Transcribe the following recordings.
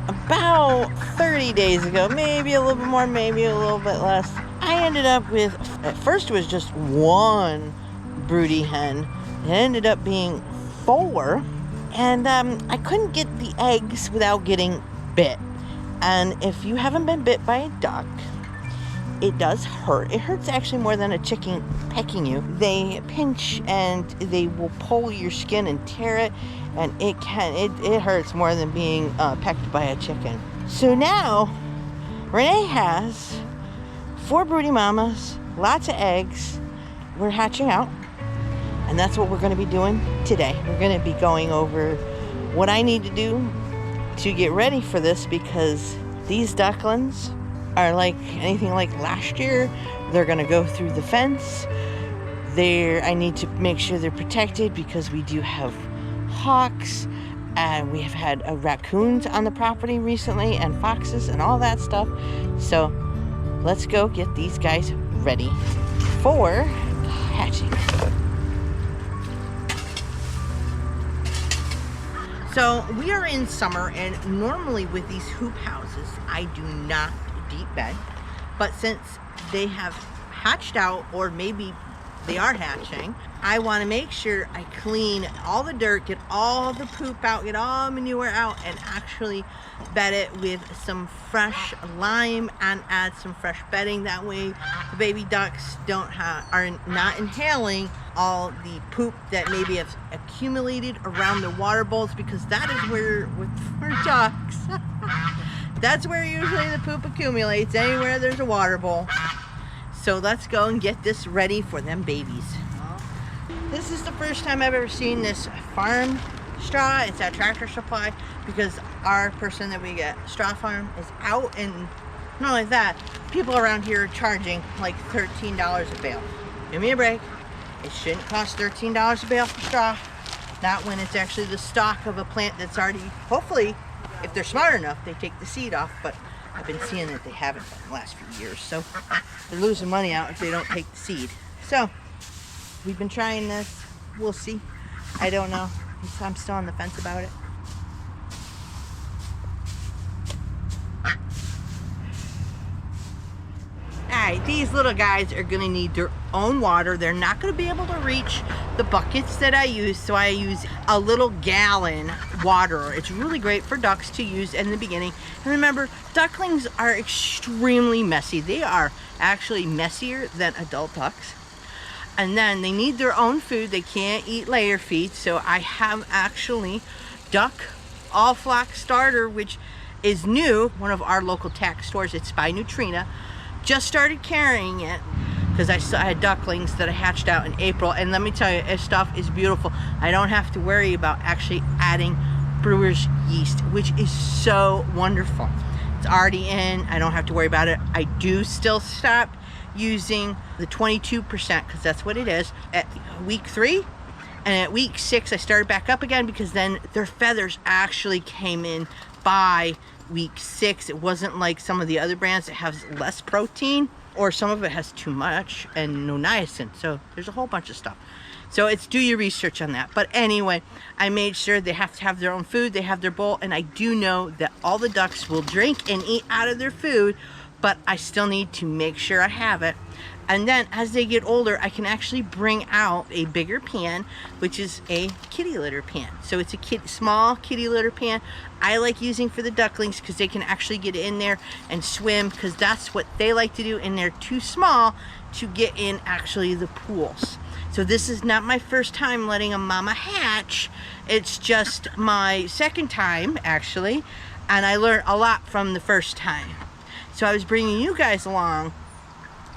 about 30 days ago, maybe a little bit more, maybe a little bit less, I ended up with, at first it was just one broody hen. It ended up being 4, and I couldn't get the eggs without getting bit. And if you haven't been bit by a duck, it does hurt. It hurts actually more than a chicken pecking you. They pinch and they will pull your skin and tear it, and it hurts more than being pecked by a chicken. So now Renee has 4 broody mamas, lots of eggs. We're hatching out, and that's what we're going to be doing today. We're going to be going over what I need to do to get ready for this, because these ducklings are like anything like last year. They're going to go through the fence. I need to make sure they're protected because we do have hawks, and we have had raccoons on the property recently, and foxes and all that stuff. So let's go get these guys ready for hatching. So we are in summer, and normally with these hoop houses, I do not deep bed, but since they have hatched out, or maybe they are hatching, I want to make sure I clean all the dirt, get all the poop out, get all the manure out, and actually bed it with some fresh lime and add some fresh bedding. That way the baby ducks are not inhaling all the poop that maybe has accumulated around the water bowls, because that is where, for ducks, that's where usually the poop accumulates, anywhere there's a water bowl. So let's go and get this ready for them babies. This is the first time I've ever seen this farm straw. It's at Tractor Supply, because our person that we get straw farm is out, and not only that, people around here are charging like $13 a bale. Give me a break. It shouldn't cost $13 a bale for straw. Not when it's actually the stalk of a plant that's already, hopefully, if they're smart enough, they take the seed off, but I've been seeing that they haven't in the last few years, so they're losing money out if they don't take the seed. So we've been trying this. We'll see. I don't know. I'm still on the fence about it. Alright, these little guys are going to need their own water. They're not going to be able to reach the buckets that I use, so I use a little gallon water. It's really great for ducks to use in the beginning. And remember, ducklings are extremely messy. They are actually messier than adult ducks. And then they need their own food. They can't eat layer feed, so I have actually Duck All Flock Starter, which is new, one of our local tack stores. It's by Nutrina. Just started carrying it because I had ducklings that I hatched out in April, and let me tell you, this stuff is beautiful. I don't have to worry about actually adding brewer's yeast, which is so wonderful. It's already in. I don't have to worry about it. I do still stop using the 22% because that's what it is at week 3, and at week 6 I started back up again, because then their feathers actually came in by week 6. It wasn't like some of the other brands that has less protein, or some of it has too much and no niacin. So there's a whole bunch of stuff. So it's, do your research on that. But anyway, I made sure they have to have their own food. They have their bowl, and I do know that all the ducks will drink and eat out of their food, but I still need to make sure I have it. And then as they get older, I can actually bring out a bigger pan, which is a kitty litter pan. So it's a small kitty litter pan I like using for the ducklings, because they can actually get in there and swim, because that's what they like to do, and they're too small to get in actually the pools. So this is not my first time letting a mama hatch. It's just my second time actually, and I learned a lot from the first time. So I was bringing you guys along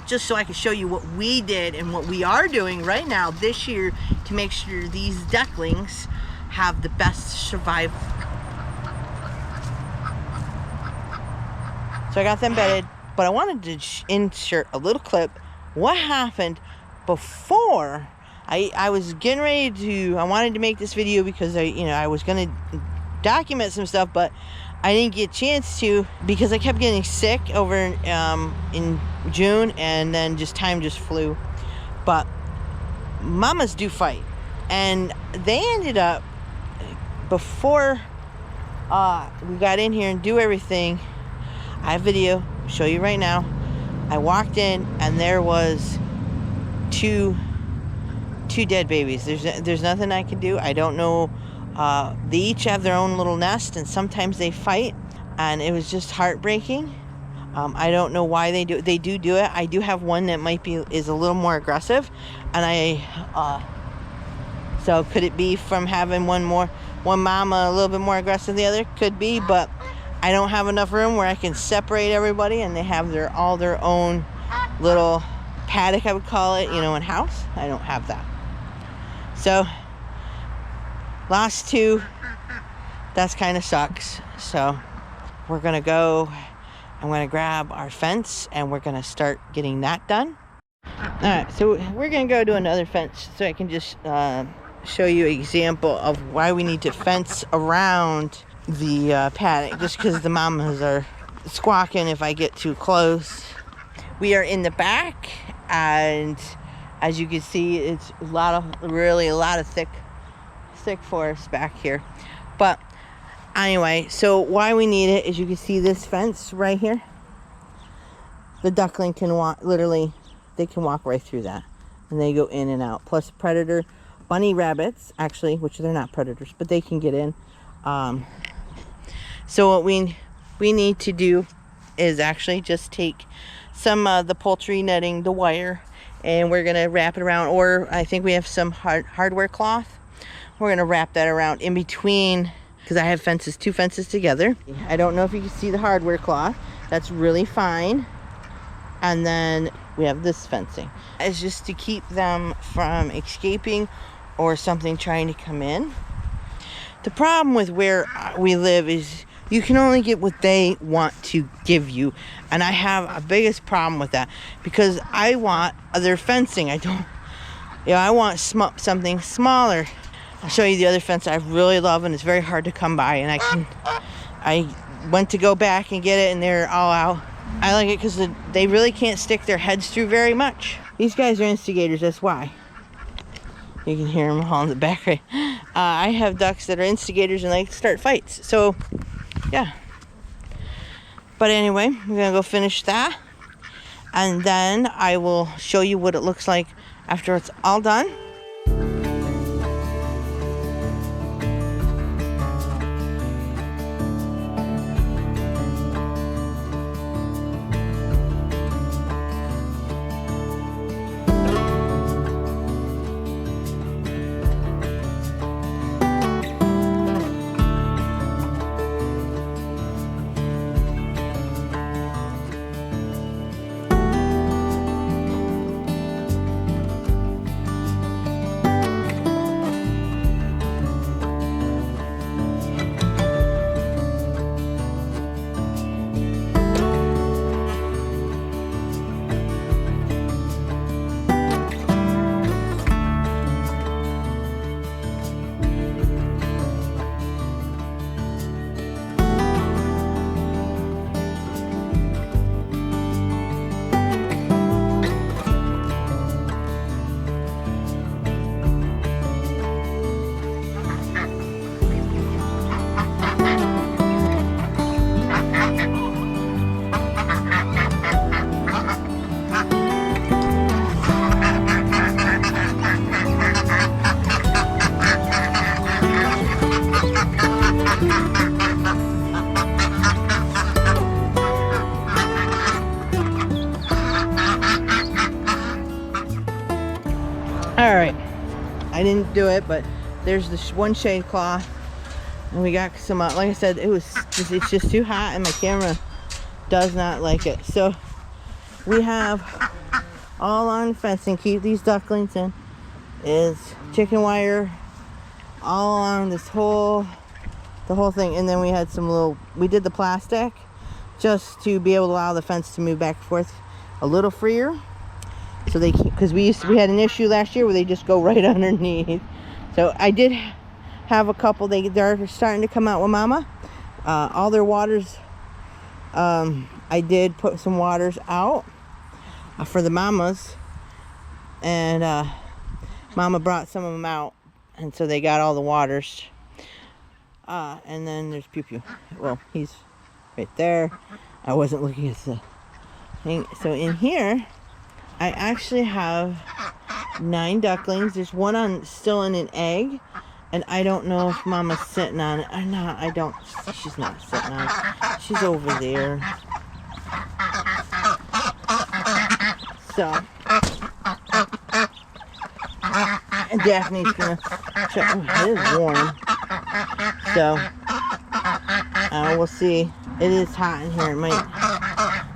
just so I could show you what we did and what we are doing right now this year to make sure these ducklings have the best survival. So I got them bedded, but I wanted to insert a little clip. What happened before I was getting ready to, I wanted to make this video because I was going to document some stuff, but I didn't get a chance to because I kept getting sick over in June, and then time just flew. But mamas do fight, and they ended up, before we got in here and do everything. I have video, show you right now. I walked in and there was two dead babies. There's nothing I can do. I don't know. They each have their own little nest, and sometimes they fight, and it was just heartbreaking. I don't know why they do it. I do have one that is a little more aggressive, and so could it be from having one mama a little bit more aggressive than the other? Could be, but I don't have enough room where I can separate everybody, and they have all their own little paddock, I would call it, in house. I don't have that. So last two, that's kind of sucks. So we're gonna go, I'm gonna grab our fence and we're gonna start getting that done. All right, so we're gonna go to another fence so I can just show you an example of why we need to fence around the paddock, just because the mamas are squawking if I get too close. We are in the back, and as you can see, it's a lot of thick forest back here. But anyway, so why we need it is, you can see this fence right here. The duckling can walk, literally, they can walk right through that, and they go in and out. Plus predator bunny rabbits, actually, which they're not predators, but they can get in. So what we need to do is actually just take some of the poultry netting, the wire, and we're gonna wrap it around, or I think we have some hardware cloth. We're gonna wrap that around in between, because I have two fences together. I don't know if you can see the hardware cloth. That's really fine. And then we have this fencing. It's just to keep them from escaping or something trying to come in. The problem with where we live is you can only get what they want to give you. And I have a biggest problem with that, because I want other fencing. I want something smaller. I'll show you the other fence I really love, and it's very hard to come by. And I went to go back and get it, and they're all out. I like it because they really can't stick their heads through very much. These guys are instigators, that's why. You can hear them all in the back, right? I have ducks that are instigators and they start fights. So, yeah. But anyway, we're gonna go finish that, and then I will show you what it looks like after it's all done. All right, I didn't do it, but there's this one shade cloth, and we got some, like I said, it's just too hot, and my camera does not like it. So we have all on fencing, keep these ducklings in, is chicken wire all on the whole thing. And then we had we did the plastic just to be able to allow the fence to move back and forth a little freer. So because we had an issue last year where they just go right underneath. So I did have a couple, they're starting to come out with mama. All their waters, I did put some waters out for the mamas, and mama brought some of them out, and so they got all the waters. And then there's Pew Pew. Well, he's right there. I wasn't looking at the thing. So in here, I actually have 9 ducklings. There's one still in an egg, and I don't know if Mama's sitting on it or not. She's not sitting on it. She's over there. So, and Daphne's gonna check. Oh, it is warm. So, we'll see. It is hot in here. It might.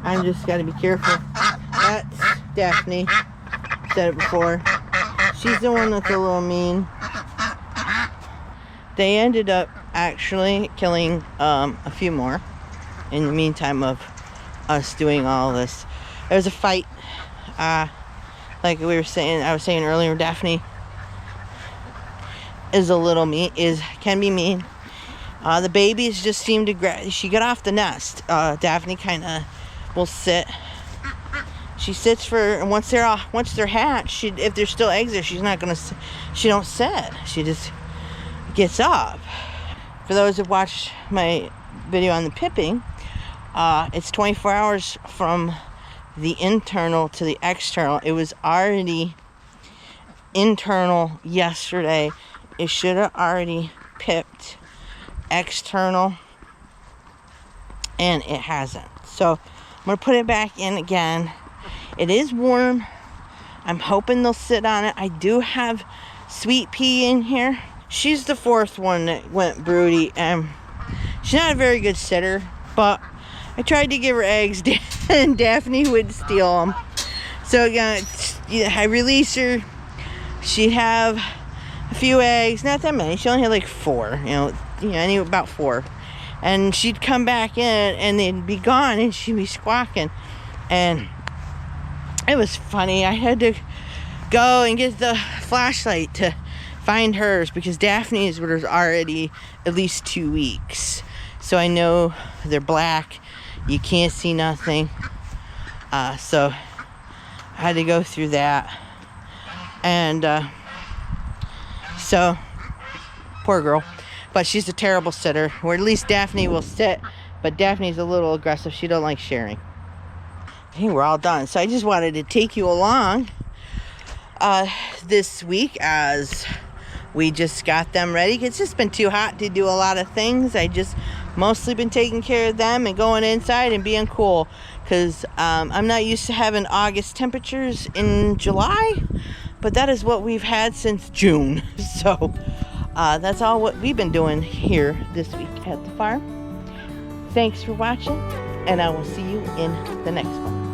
I'm just gotta be careful. That's Daphne. Said it before. She's the one that's a little mean. They ended up actually killing a few more in the meantime of us doing all this. There was a fight. Like I was saying earlier, Daphne is a little mean. Can be mean. The babies just seem to she got off the nest. Daphne kind of will sit. She sits for once they're hatched. If there's still eggs there, she don't sit. She just gets up. For those who've watched my video on the pipping, it's 24 hours from the internal to the external. It was already internal yesterday. It should have already pipped external, and it hasn't. So I'm gonna put it back in again. It is warm. I'm hoping they'll sit on it. I do have Sweet Pea in here. She's the 4th one that went broody, and she's not a very good sitter, but I tried to give her eggs and Daphne would steal them. So I release her. She'd have a few eggs, not that many. She only had like 4, I knew about 4. And she'd come back in and they'd be gone and she'd be squawking. And it was funny. I had to go and get the flashlight to find hers because Daphne's was already at least 2 weeks. So I know they're black. You can't see nothing. So I had to go through that. And so, poor girl. But she's a terrible sitter. Or at least Daphne will sit. But Daphne's a little aggressive. She don't like sharing. Hey, we're all done. So I just wanted to take you along this week as we just got them ready. It's just been too hot to do a lot of things. I just mostly been taking care of them and going inside and being cool. Because I'm not used to having August temperatures in July. But that is what we've had since June. So that's all what we've been doing here this week at the farm. Thanks for watching. And I will see you in the next one.